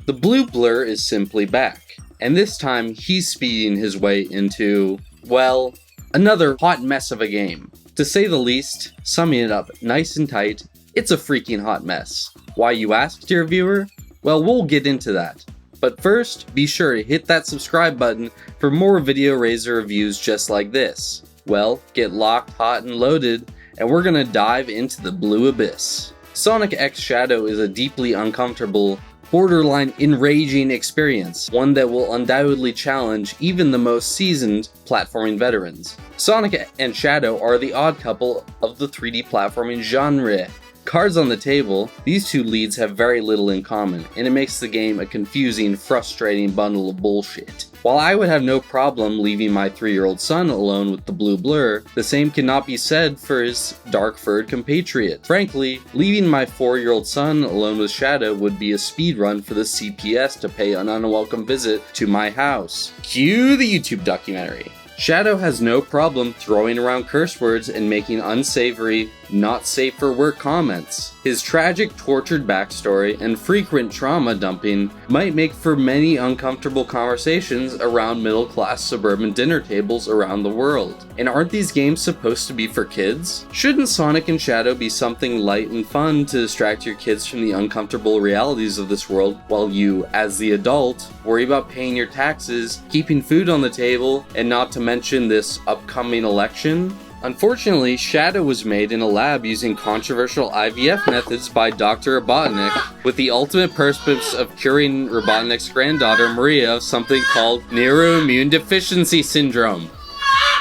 The blue blur is simply back, and this time he's speeding his way into, well, another hot mess of a game. To say the least, summing it up nice and tight, it's a freaking hot mess. Why, you ask, dear viewer? Well, we'll get into that. But first, be sure to hit that subscribe button for more Video Razor reviews just like this. Well, get locked, hot, and loaded, and we're gonna dive into the blue abyss. Sonic X Shadow is a deeply uncomfortable, borderline enraging experience, one that will undoubtedly challenge even the most seasoned platforming veterans. Sonic and Shadow are the odd couple of the 3D platforming genre. Cards on the table, these two leads have very little in common, and it makes the game a confusing, frustrating bundle of bullshit. While I would have no problem leaving my 3-year-old son alone with the blue blur, the same cannot be said for his dark-furred compatriot. Frankly, leaving my 4-year-old son alone with Shadow would be a speedrun for the CPS to pay an unwelcome visit to my house. Cue the YouTube documentary. Shadow has no problem throwing around curse words and making unsavory, not safe for work comments. His tragic, tortured backstory and frequent trauma dumping might make for many uncomfortable conversations around middle-class suburban dinner tables around the world. And aren't these games supposed to be for kids? Shouldn't Sonic and Shadow be something light and fun to distract your kids from the uncomfortable realities of this world while you, as the adult, worry about paying your taxes, keeping food on the table, and not to mention this upcoming election? Unfortunately, Shadow was made in a lab using controversial IVF methods by Dr. Robotnik, with the ultimate purpose of curing Robotnik's granddaughter Maria of something called neuroimmune deficiency syndrome.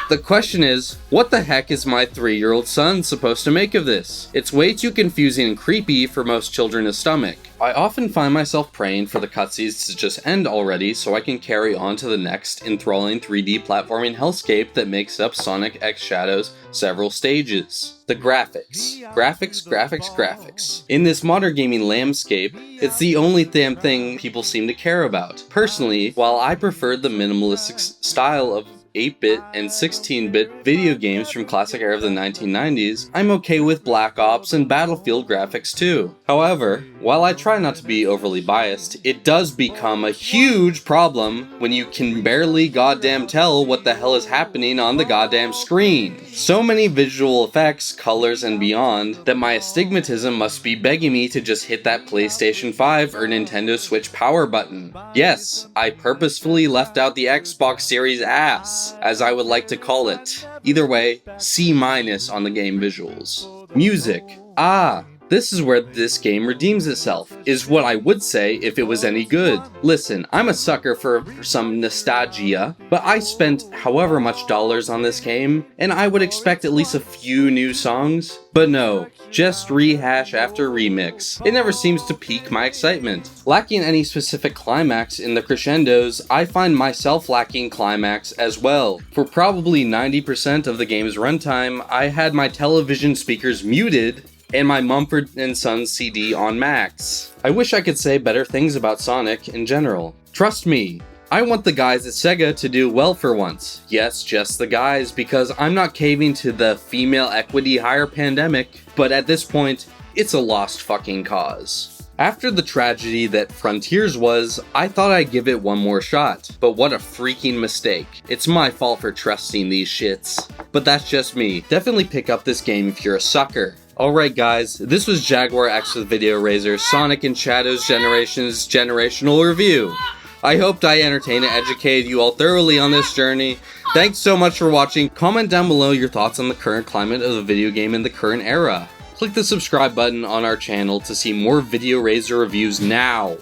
The question is, what the heck is my 3-year-old son supposed to make of this? It's way too confusing and creepy for most children to stomach. I often find myself praying for the cutscenes to just end already so I can carry on to the next enthralling 3D platforming hellscape that makes up Sonic X Shadow's several stages. The graphics. Graphics. In this modern gaming landscape, it's the only damn thing people seem to care about. Personally, while I preferred the minimalistic style of 8-bit and 16-bit video games from classic era of the 1990s, I'm okay with Black Ops and Battlefield graphics too. However, while I try not to be overly biased, it does become a huge problem when you can barely goddamn tell what the hell is happening on the goddamn screen. So many visual effects, colors, and beyond that my astigmatism must be begging me to just hit that PlayStation 5 or Nintendo Switch power button. Yes, I purposefully left out the Xbox Series ass, as I would like to call it. Either way, C- on the game visuals. Music. This is where this game redeems itself, is what I would say if it was any good. Listen, I'm a sucker for some nostalgia, but I spent however much dollars on this game, and I would expect at least a few new songs. But no, just rehash after remix. It never seems to pique my excitement. Lacking any specific climax in the crescendos, I find myself lacking climax as well. For probably 90% of the game's runtime, I had my television speakers muted and my Mumford & Sons CD on max. I wish I could say better things about Sonic in general. Trust me, I want the guys at Sega to do well for once. Yes, just the guys, because I'm not caving to the female equity hire pandemic, but at this point, it's a lost fucking cause. After the tragedy that Frontiers was, I thought I'd give it one more shot, but what a freaking mistake. It's my fault for trusting these shits. But that's just me. Definitely pick up this game if you're a sucker. Alright guys, this was Jaguar X with Video Razor, Sonic and Shadow's generational review. I hoped I entertained and educated you all thoroughly on this journey. Thanks so much for watching. Comment down below your thoughts on the current climate of the video game in the current era. Click the subscribe button on our channel to see more Video Razor reviews now.